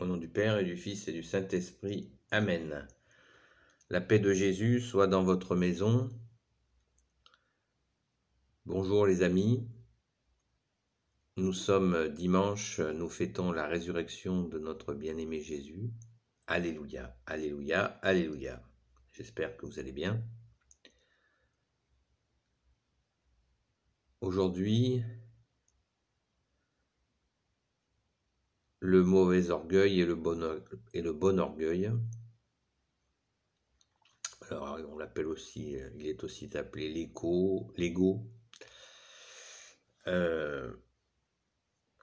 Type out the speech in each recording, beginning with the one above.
Au nom du Père et du Fils et du Saint-Esprit. Amen. La paix de Jésus soit dans votre maison. Bonjour les amis. Nous sommes dimanche, nous fêtons la résurrection de notre bien-aimé Jésus. Alléluia, alléluia, alléluia. J'espère que vous allez bien. Aujourd'hui, le mauvais orgueil et le bon orgueil. Alors on l'appelle aussi, il est aussi appelé l'ego.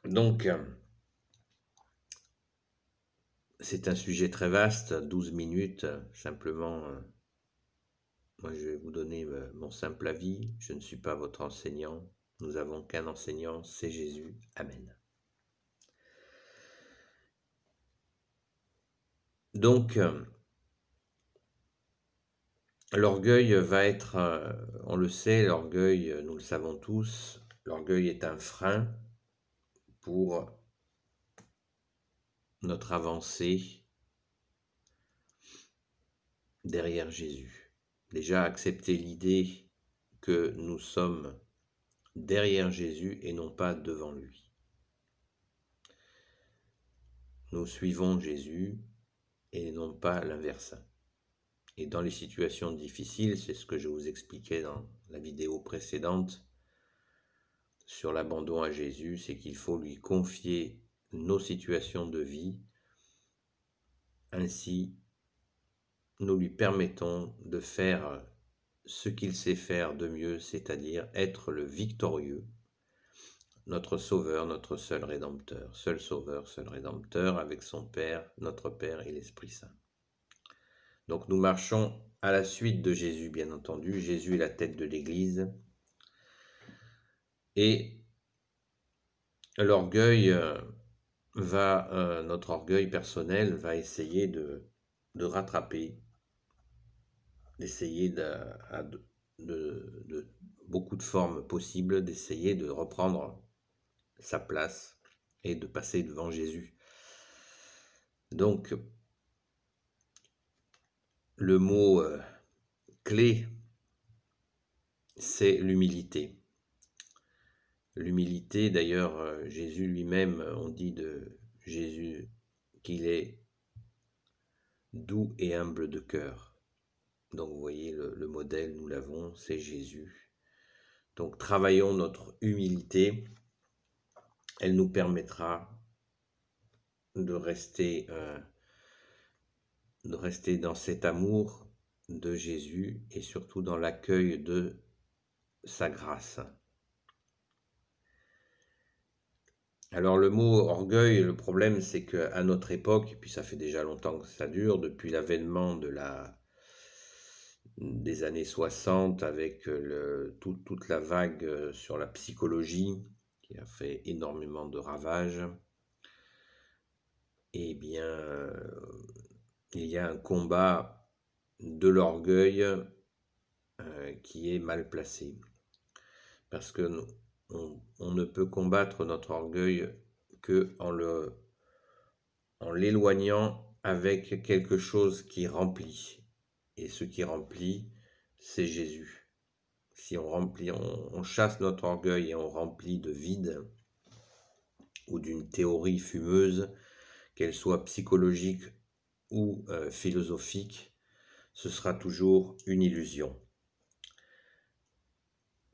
Donc, c'est un sujet très vaste, 12 minutes, simplement, moi je vais vous donner mon simple avis, je ne suis pas votre enseignant, nous avons qu'un enseignant, c'est Jésus, Amen. Donc, l'orgueil va être, on le sait, l'orgueil, nous le savons tous, l'orgueil est un frein pour notre avancée derrière Jésus. Déjà, accepter l'idée que nous sommes derrière Jésus et non pas devant lui. Nous suivons Jésus et non pas l'inverse. Et dans les situations difficiles, c'est ce que je vous expliquais dans la vidéo précédente sur l'abandon à Jésus, c'est qu'il faut lui confier nos situations de vie. Ainsi, nous lui permettons de faire ce qu'il sait faire de mieux, c'est-à-dire être le victorieux, notre Sauveur, notre seul Rédempteur, seul Sauveur, seul Rédempteur, avec son Père, notre Père et l'Esprit Saint. Donc nous marchons à la suite de Jésus, bien entendu. Jésus est la tête de l'Église. Et l'orgueil notre orgueil personnel va essayer de rattraper, d'essayer de beaucoup de formes possibles, d'essayer de reprendre sa place et de passer devant Jésus. Donc, le mot clé, c'est l'humilité. L'humilité, d'ailleurs, Jésus lui-même, on dit de Jésus qu'il est doux et humble de cœur. Donc vous voyez, le modèle, nous l'avons, c'est Jésus. Donc travaillons notre humilité, elle nous permettra de rester dans cet amour de Jésus et surtout dans l'accueil de sa grâce. Alors le mot orgueil, le problème c'est qu'à notre époque, et puis ça fait déjà longtemps que ça dure, depuis l'avènement des années 60 avec toute la vague sur la psychologie qui a fait énormément de ravages, eh bien il y a un combat de l'orgueil qui est mal placé. Parce que on ne peut combattre notre orgueil qu'en l'éloignant avec quelque chose qui remplit. Et ce qui remplit, c'est Jésus. Si on chasse notre orgueil et on remplit de vide ou d'une théorie fumeuse, qu'elle soit psychologique ou philosophique, ce sera toujours une illusion,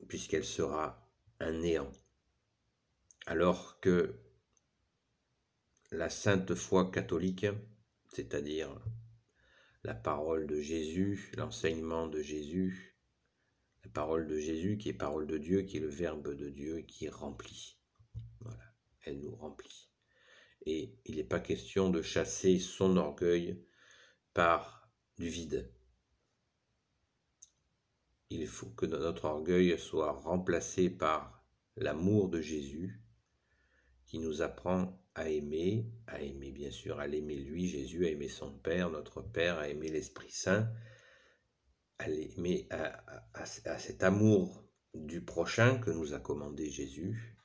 puisqu'elle sera un néant. Alors que la sainte foi catholique, c'est-à-dire la parole de Jésus, l'enseignement de Jésus, la parole de Jésus qui est parole de Dieu, qui est le Verbe de Dieu, qui remplit. Voilà, elle nous remplit. Et il n'est pas question de chasser son orgueil par du vide. Il faut que notre orgueil soit remplacé par l'amour de Jésus, qui nous apprend à aimer bien sûr, à l'aimer lui, Jésus, à aimer son Père, notre Père, à aimer l'Esprit Saint, à l'aimer, à cet amour du prochain que nous a commandé Jésus,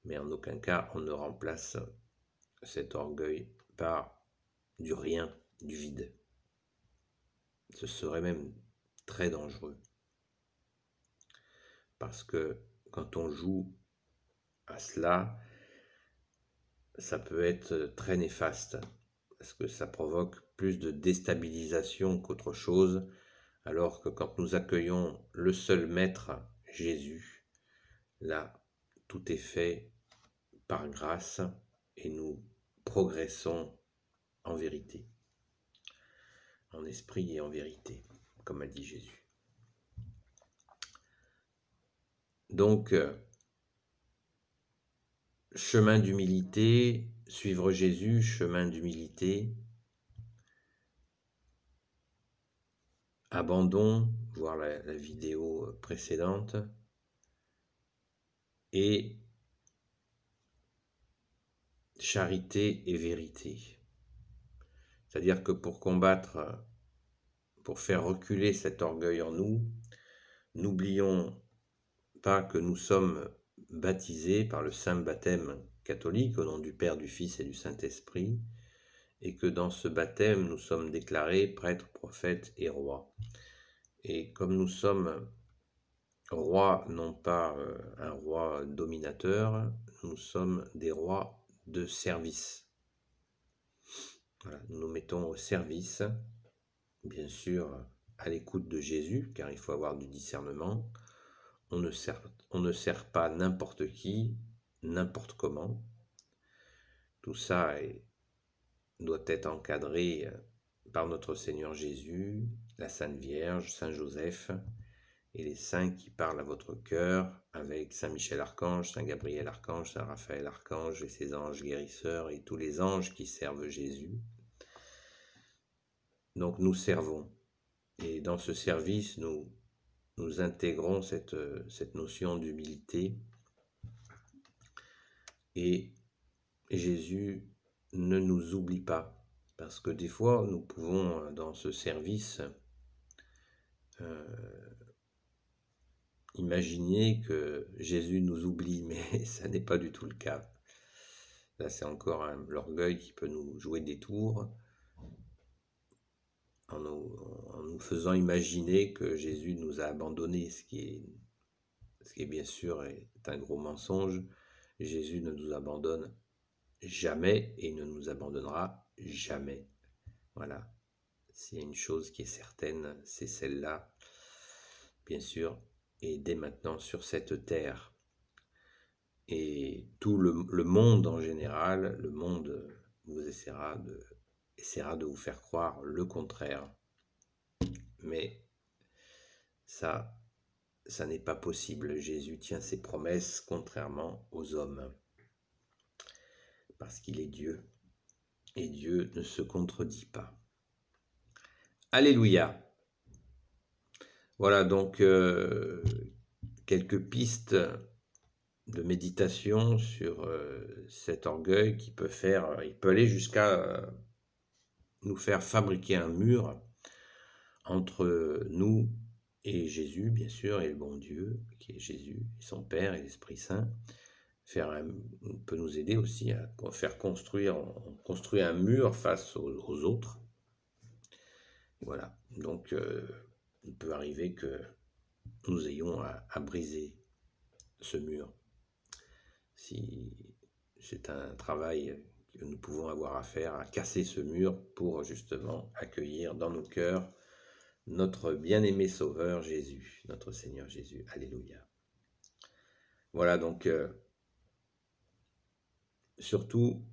mais en aucun cas on ne remplace cet orgueil par du rien, du vide. Ce serait même très dangereux. Parce que quand on joue à cela, ça peut être très néfaste. Parce que ça provoque plus de déstabilisation qu'autre chose. Alors que quand nous accueillons le seul Maître, Jésus, là, tout est fait par grâce et nous progressons en vérité, en esprit et en vérité, comme a dit Jésus. Donc, chemin d'humilité, suivre Jésus, chemin d'humilité, abandon, voir la vidéo précédente, et charité et vérité. C'est-à-dire que pour combattre, pour faire reculer cet orgueil en nous, n'oublions pas que nous sommes baptisés par le saint baptême catholique au nom du Père, du Fils et du Saint-Esprit, et que dans ce baptême nous sommes déclarés prêtres, prophètes et rois. Et comme nous sommes rois, non pas un roi dominateur, nous sommes des rois de service. Voilà, nous nous mettons au service, bien sûr, à l'écoute de Jésus, car il faut avoir du discernement. On ne sert pas n'importe qui, n'importe comment. Tout ça doit être encadré par notre Seigneur Jésus, la Sainte Vierge, Saint Joseph, et les saints qui parlent à votre cœur, avec Saint Michel Archange, Saint Gabriel Archange, Saint Raphaël Archange, et ses anges guérisseurs, et tous les anges qui servent Jésus. Donc nous servons. Et dans ce service, nous intégrons cette notion d'humilité. Et Jésus ne nous oublie pas. Parce que des fois, nous pouvons, dans ce service, imaginer que Jésus nous oublie, mais ça n'est pas du tout le cas. Là, c'est encore l'orgueil qui peut nous jouer des tours en nous faisant imaginer que Jésus nous a abandonnés, ce qui est bien sûr est un gros mensonge. Jésus ne nous abandonne jamais et il ne nous abandonnera jamais. Voilà. S'il y a une chose qui est certaine, c'est celle-là, bien sûr, et dès maintenant sur cette terre. Et tout le monde en général, le monde vous essaiera de vous faire croire le contraire. Mais ça n'est pas possible. Jésus tient ses promesses contrairement aux hommes. Parce qu'il est Dieu. Et Dieu ne se contredit pas. Alléluia. Voilà donc quelques pistes de méditation sur cet orgueil qui peut il peut aller jusqu'à nous faire fabriquer un mur entre nous et Jésus, bien sûr, et le bon Dieu, qui est Jésus, et son Père et l'Esprit Saint. Peut nous aider aussi à faire construire un mur face aux autres. Voilà, donc il peut arriver que nous ayons à briser ce mur. Si c'est un travail que nous pouvons avoir à faire, à casser ce mur pour justement accueillir dans nos cœurs notre bien-aimé Sauveur Jésus, notre Seigneur Jésus. Alléluia. Voilà, donc surtout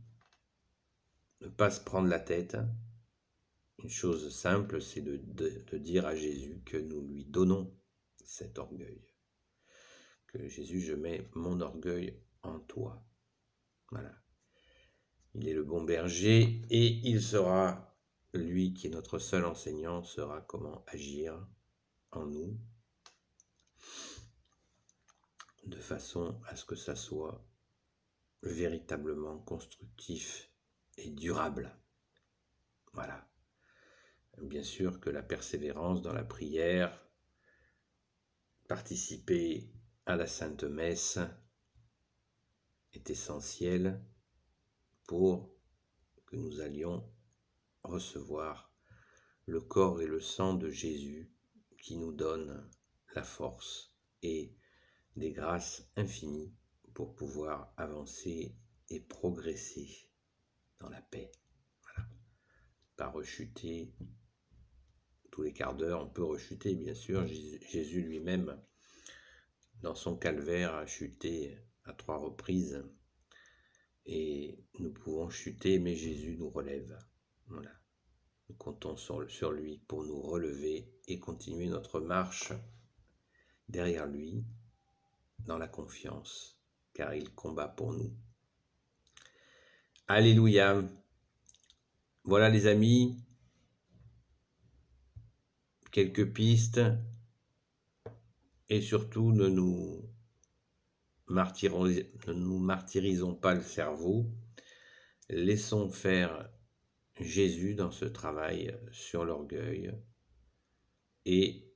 ne pas se prendre la tête. Une chose simple, c'est de dire à Jésus que nous lui donnons cet orgueil. Que Jésus, je mets mon orgueil en toi. Voilà. Il est le bon berger et il sera, lui qui est notre seul enseignant, saura comment agir en nous de façon à ce que ça soit véritablement constructif et durable. Voilà. Bien sûr que la persévérance dans la prière, participer à la Sainte Messe est essentielle pour que nous allions recevoir le corps et le sang de Jésus qui nous donne la force et des grâces infinies pour pouvoir avancer et progresser dans la paix. Voilà. Pas rechuter tous les quarts d'heure, on peut rechuter bien sûr. Jésus lui-même, dans son calvaire, a chuté à 3 reprises. Et nous pouvons chuter, mais Jésus nous relève. Voilà. Nous comptons sur lui pour nous relever et continuer notre marche derrière lui, dans la confiance, car il combat pour nous. Alléluia. Voilà les amis, quelques pistes, et surtout ne nous martyrisons pas le cerveau, laissons faire Jésus dans ce travail sur l'orgueil, et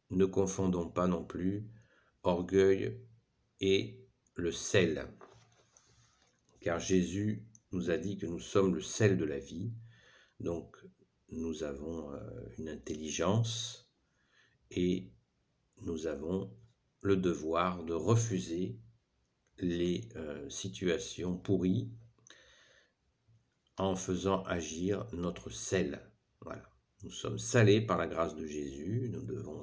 ne confondons pas non plus orgueil et le sel, car Jésus nous a dit que nous sommes le sel de la vie, donc nous avons une intelligence et nous avons le devoir de refuser les situations pourries en faisant agir notre sel. Voilà. Nous sommes salés par la grâce de Jésus.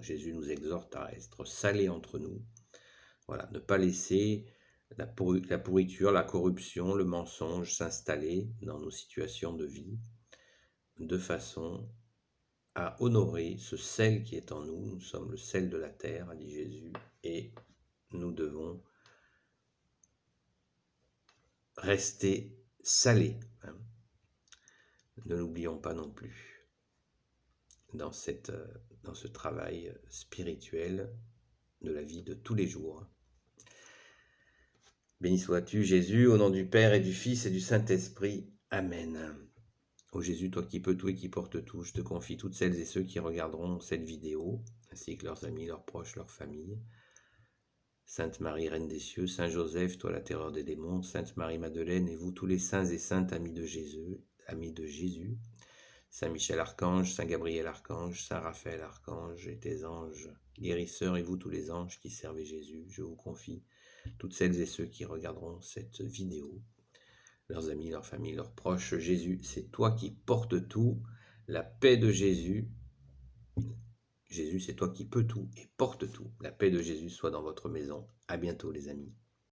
Jésus nous exhorte à être salés entre nous. Voilà, ne pas laisser la pourriture, la corruption, le mensonge s'installer dans nos situations de vie, de façon à honorer ce sel qui est en nous. Nous sommes le sel de la terre, a dit Jésus, et nous devons rester salés. Ne l'oublions pas non plus dans ce travail spirituel de la vie de tous les jours. Béni sois-tu, Jésus, au nom du Père et du Fils et du Saint-Esprit. Amen. Ô Jésus, toi qui peux tout et qui portes tout, je te confie toutes celles et ceux qui regarderont cette vidéo, ainsi que leurs amis, leurs proches, leurs familles. Sainte Marie, Reine des cieux, Saint Joseph, toi la terreur des démons, Sainte Marie-Madeleine, et vous tous les saints et saintes amis de Jésus, Saint Michel Archange, Saint Gabriel Archange, Saint Raphaël Archange et tes anges guérisseurs, et vous tous les anges qui servez Jésus, je vous confie toutes celles et ceux qui regarderont cette vidéo, leurs amis, leurs familles, leurs proches. Jésus, c'est toi qui portes tout, la paix de Jésus. Jésus, c'est toi qui peux tout et porte tout. La paix de Jésus soit dans votre maison. À bientôt les amis.